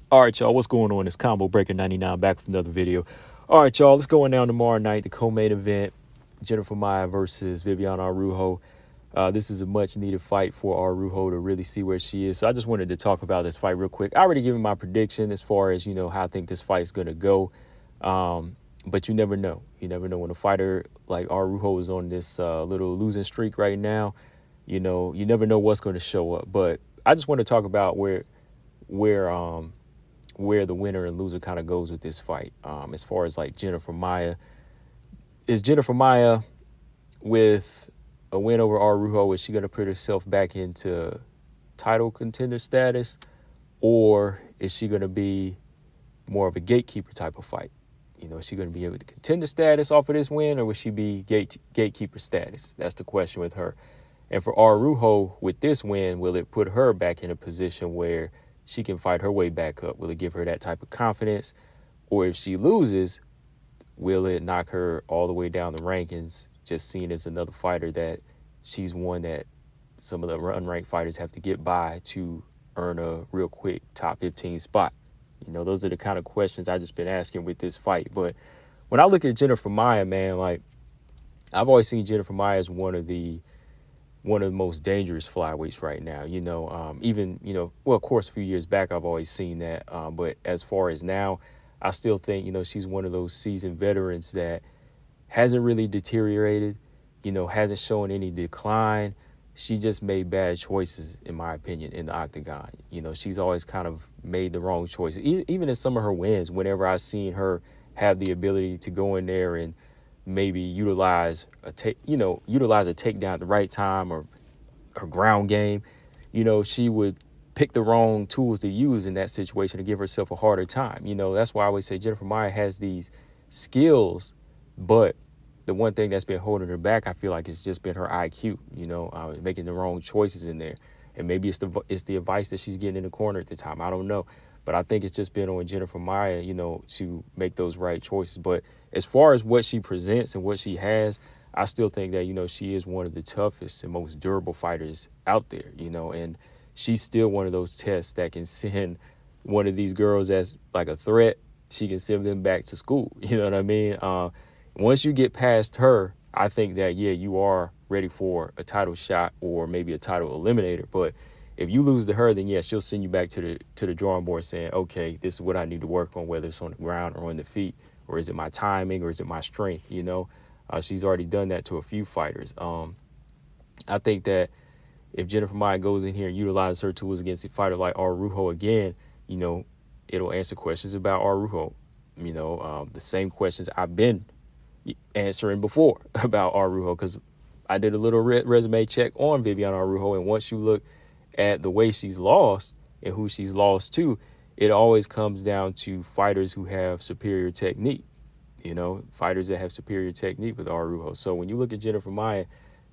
All right, y'all, what's going on? It's Combo Breaker 99 back with another video. All right, y'all, let's go on down tomorrow night, the co-main event, Jennifer Maia versus Viviane Araujo. This is a much-needed fight for Araujo to really see where she is. So I just wanted to talk about this fight real quick. I already given my prediction as far as, how I think this fight is going to go. But you never know. You never know when a fighter like Araujo is on this little losing streak right now. You never know what's going to show up. But I just want to talk about where the winner and loser kind of goes with this fight. As far as like Jennifer Maia, is Jennifer Maia with a win over Araujo, is she going to put herself back into title contender status, or is she going to be more of a gatekeeper type of fight? Is she going to be able to contender status off of this win, or will she be gatekeeper status? That's the question with her. And for Araujo, with this win, will it put her back in a position where she can fight her way back up? Will it give her that type of confidence? Or if she loses, will it knock her all the way down the rankings, just seen as another fighter that she's one that some of the unranked fighters have to get by to earn a real quick top 15 spot? Those are the kind of questions I just been asking with this fight. But when I look at Jennifer Maia, man, like, I've always seen Jennifer Maia as one of the most dangerous flyweights right now. Well, of course, a few years back, I've always seen that. But as far as now, I still think, she's one of those seasoned veterans that hasn't really deteriorated, hasn't shown any decline. She just made bad choices, in my opinion, in the octagon. She's always kind of made the wrong choices. Even in some of her wins, whenever I've seen her have the ability to go in there and maybe utilize a takedown at the right time, or her ground game, she would pick the wrong tools to use in that situation to give herself a harder time. That's why I always say Jennifer Maia has these skills, but the one thing that's been holding her back, I feel like, it's just been her IQ, making the wrong choices in there. And maybe it's the advice that she's getting in the corner at the time. I don't know. But I think it's just been on Jennifer Maia, to make those right choices. But as far as what she presents and what she has, I still think that, she is one of the toughest and most durable fighters out there, and she's still one of those tests that can send one of these girls as like a threat. She can send them back to school. You know what I mean? Once you get past her, I think that, yeah, you are ready for a title shot or maybe a title eliminator. But if you lose to her, then yeah, she'll send you back to the drawing board saying, okay, this is what I need to work on, whether it's on the ground or on the feet, or is it my timing, or is it my strength? She's already done that to a few fighters. I think that if Jennifer Maia goes in here and utilizes her tools against a fighter like Araujo again, it'll answer questions about Araujo. The same questions I've been answering before about Araujo, because I did a little resume check on Viviane Araujo, and once you look at the way she's lost and who she's lost to, it always comes down to fighters who have superior technique, fighters that have superior technique with Araujo. So when you look at Jennifer Maia,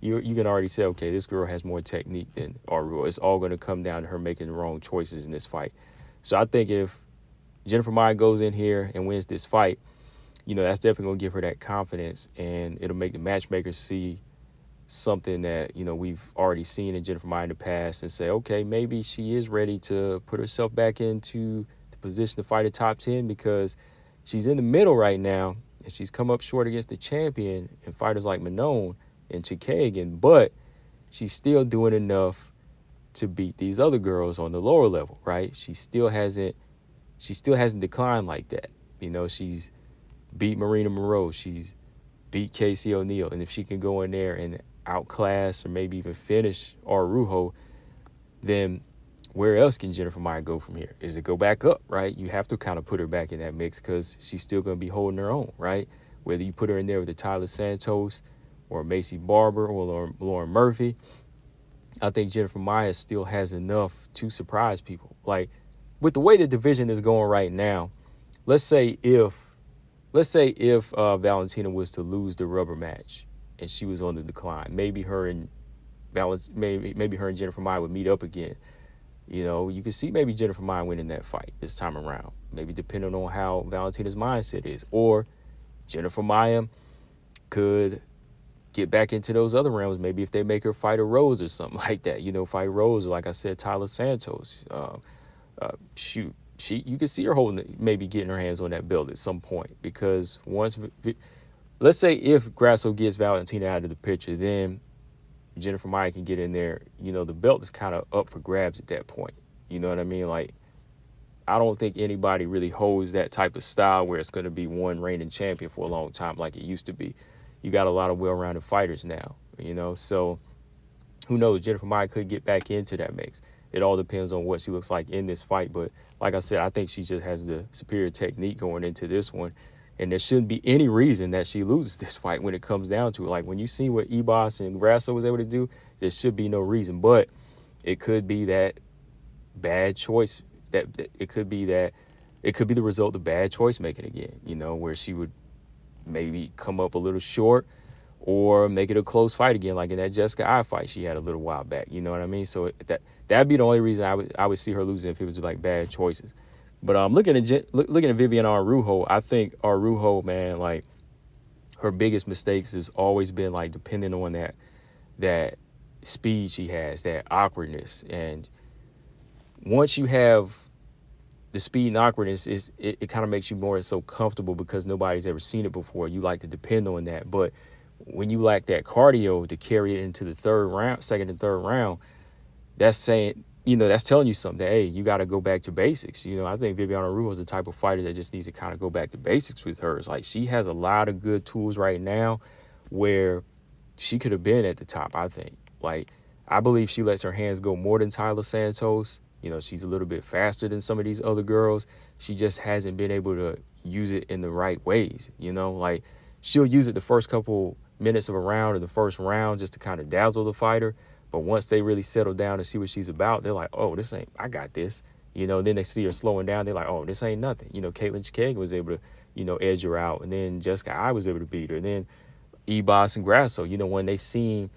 you can already say, okay, this girl has more technique than Araujo. It's all going to come down to her making the wrong choices in this fight. So I think if Jennifer Maia goes in here and wins this fight, that's definitely going to give her that confidence, and it'll make the matchmakers see something that, we've already seen in Jennifer Maia in the past, and say, okay, maybe she is ready to put herself back into the position to fight a top 10, because she's in the middle right now, and she's come up short against the champion and fighters like Manon and Chikagan, but she's still doing enough to beat these other girls on the lower level, right? She still hasn't declined like that. She's beat Marina Moreau, she's beat Casey O'Neill, and if she can go in there and outclass or maybe even finish Araujo, then where else can Jennifer Maia go from here? Is it go back up, right? You have to kind of put her back in that mix, because she's still going to be holding her own, right? Whether you put her in there with the Tyler Santos or Macy Barber or Lauren Murphy, I think Jennifer Maia still has enough to surprise people. Like, with the way the division is going right now, let's say if Valentina was to lose the rubber match and she was on the decline, maybe her and Jennifer Maia would meet up again. You could see maybe Jennifer Maia winning that fight this time around, maybe depending on how Valentina's mindset is. Or Jennifer Maia could get back into those other realms, maybe if they make her fight a Rose or something like that. Fight Rose, or like I said, Tyler Santos. you can see her holding, maybe getting her hands on that belt at some point, because let's say if Grasso gets Valentina out of the picture, then Jennifer Maia can get in there. The belt is kind of up for grabs at that point. You know what I mean? Like, I don't think anybody really holds that type of style where it's going to be one reigning champion for a long time like it used to be. You got a lot of well-rounded fighters now, so who knows? Jennifer Maia could get back into that mix. It all depends on what she looks like in this fight. But like I said, I think she just has the superior technique going into this one. And there shouldn't be any reason that she loses this fight when it comes down to it. Like, when you see what Ebos and Grasso was able to do, there should be no reason. But it could be that bad choice. That it could be the result of bad choice making again, where she would maybe come up a little short or make it a close fight again, like in that Jessica I fight she had a little while back. You know what I mean? So that'd be the only reason I would see her losing, if it was like bad choices. But looking at Viviane Araujo, I think Araujo, man, like, her biggest mistakes has always been like depending on that speed she has, that awkwardness. And once you have the speed and awkwardness, it kind of makes you more so comfortable because nobody's ever seen it before. You like to depend on that. But when you lack that cardio to carry it into the second and third round, that's saying, that's telling you something. That, hey, you got to go back to basics. I think Viviane Araujo is the type of fighter that just needs to kind of go back to basics with hers. Like, she has a lot of good tools right now where she could have been at the top, I think. Like, I believe she lets her hands go more than Tyler Santos. She's a little bit faster than some of these other girls. She just hasn't been able to use it in the right ways. Like, she'll use it the first couple minutes of a round or the first round just to kind of dazzle the fighter. But once they really settle down and see what she's about, they're like, oh, I got this. Then they see her slowing down. They're like, oh, this ain't nothing. Caitlin Chikagin was able to, edge her out. And then Jessica I was able to beat her. And then Ebos and Grasso, when they seen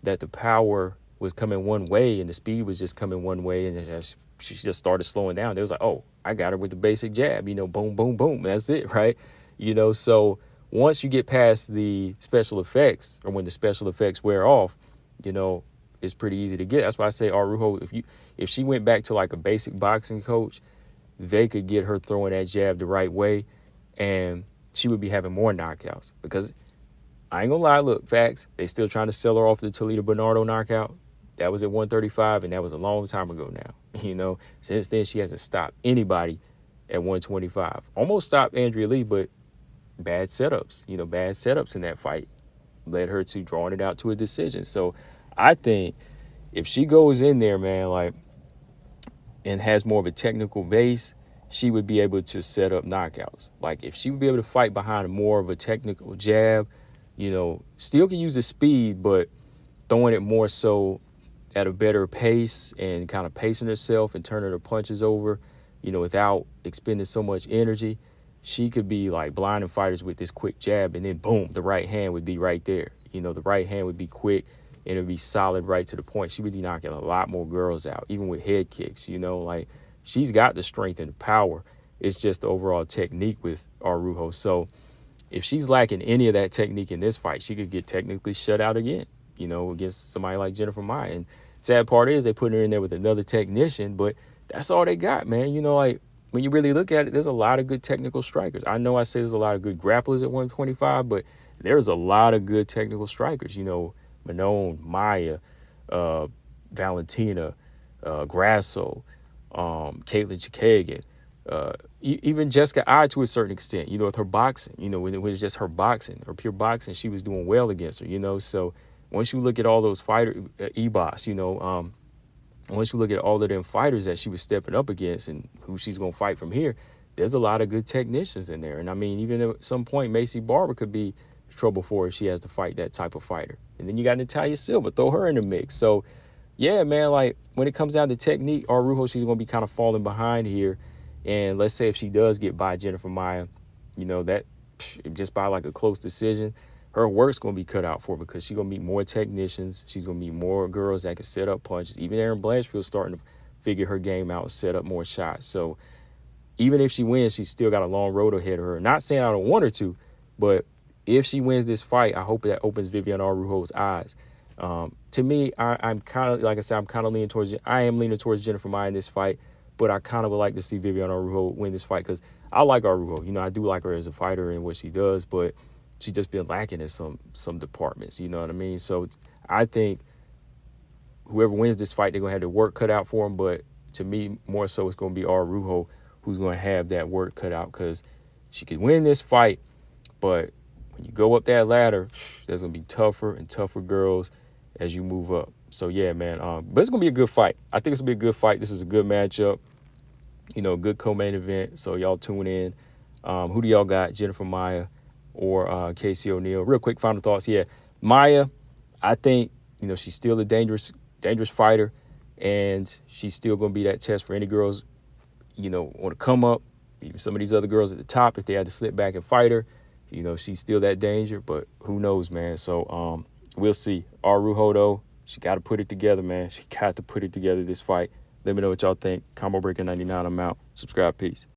that the power was coming one way and the speed was just coming one way, and she just started slowing down, they was like, oh, I got her with the basic jab, boom, boom, boom. That's it, right? So once you get past the special effects, or when the special effects wear off, it's pretty easy to get. That's why I say Araujo, if she went back to like a basic boxing coach, they could get her throwing that jab the right way, and she would be having more knockouts. Because I ain't gonna lie, look, facts, they still trying to sell her off the Toledo Bernardo knockout. That was at 135, and that was a long time ago now. Since then, she hasn't stopped anybody at 125. Almost stopped Andrea Lee, but bad setups. Bad setups in that fight led her to drawing it out to a decision. So I think if she goes in there, man, like, and has more of a technical base, she would be able to set up knockouts. Like, if she would be able to fight behind more of a technical jab, still can use the speed, but throwing it more so at a better pace and kind of pacing herself and turning her punches over, without expending so much energy, she could be like blinding fighters with this quick jab, and then boom, the right hand would be right there. The right hand would be quick and it would be solid right to the point. She would be knocking a lot more girls out, even with head kicks, like, she's got the strength and the power. It's just the overall technique with Araujo. So if she's lacking any of that technique in this fight, she could get technically shut out again, against somebody like Jennifer Maia. And sad part is they put her in there with another technician, but that's all they got, man. Like, when you really look at it, there's a lot of good technical strikers. I know I say there's a lot of good grapplers at 125, but there's a lot of good technical strikers. Manon, Maia, Valentina, Grasso, Caitlin Chikagin, even Jessica I to a certain extent, with her boxing, when it was just her boxing, her pure boxing, she was doing well against her, so once you look at all those fighters, Ebos, once you look at all of them fighters that she was stepping up against and who she's going to fight from here, there's a lot of good technicians in there. And I mean, even at some point, Macy Barber could be trouble for her if she has to fight that type of fighter. And then you got Natalia Silva, throw her in the mix. So, yeah, man, like, when it comes down to technique, Araujo, she's going to be kind of falling behind here. And let's say if she does get by Jennifer Maia, that just by like a close decision, her work's going to be cut out for her because she's going to meet more technicians. She's going to meet more girls that can set up punches. Even Erin Blanchfield's starting to figure her game out and set up more shots. So even if she wins, she's still got a long road ahead of her. Not saying I don't want her to, but if she wins this fight, I hope that opens Viviane Araujo's eyes. To me, I'm kind of, like I said, I am leaning towards Jennifer Maia in this fight, but I kind of would like to see Viviane Araujo win this fight because I like Araujo. You know, I do like her as a fighter and what she does, but she just been lacking in some departments. You know what I mean? So I think whoever wins this fight, they're going to have their work cut out for them. But to me, more so, it's going to be Araujo who's going to have that work cut out because she could win this fight. But when you go up that ladder, there's going to be tougher and tougher girls as you move up. So, yeah, man. But it's going to be a good fight. I think it's going to be a good fight. This is a good matchup. You know, good co-main event. So, y'all tune in. Who do y'all got? Jennifer Maia or Casey O'Neill? Real quick, final thoughts. Yeah, Maia, I think, you know, she's still a dangerous fighter, and she's still going to be that test for any girls, you know, want to come up. Even some of these other girls at the top, if they had to slip back and fight her, you know, she's still that danger, but who knows, man. So we'll see. Araujo, though, she got to put it together, man. She got to put it together this fight. Let me know what y'all think. Combo Breaker 99, I'm out. Subscribe. Peace.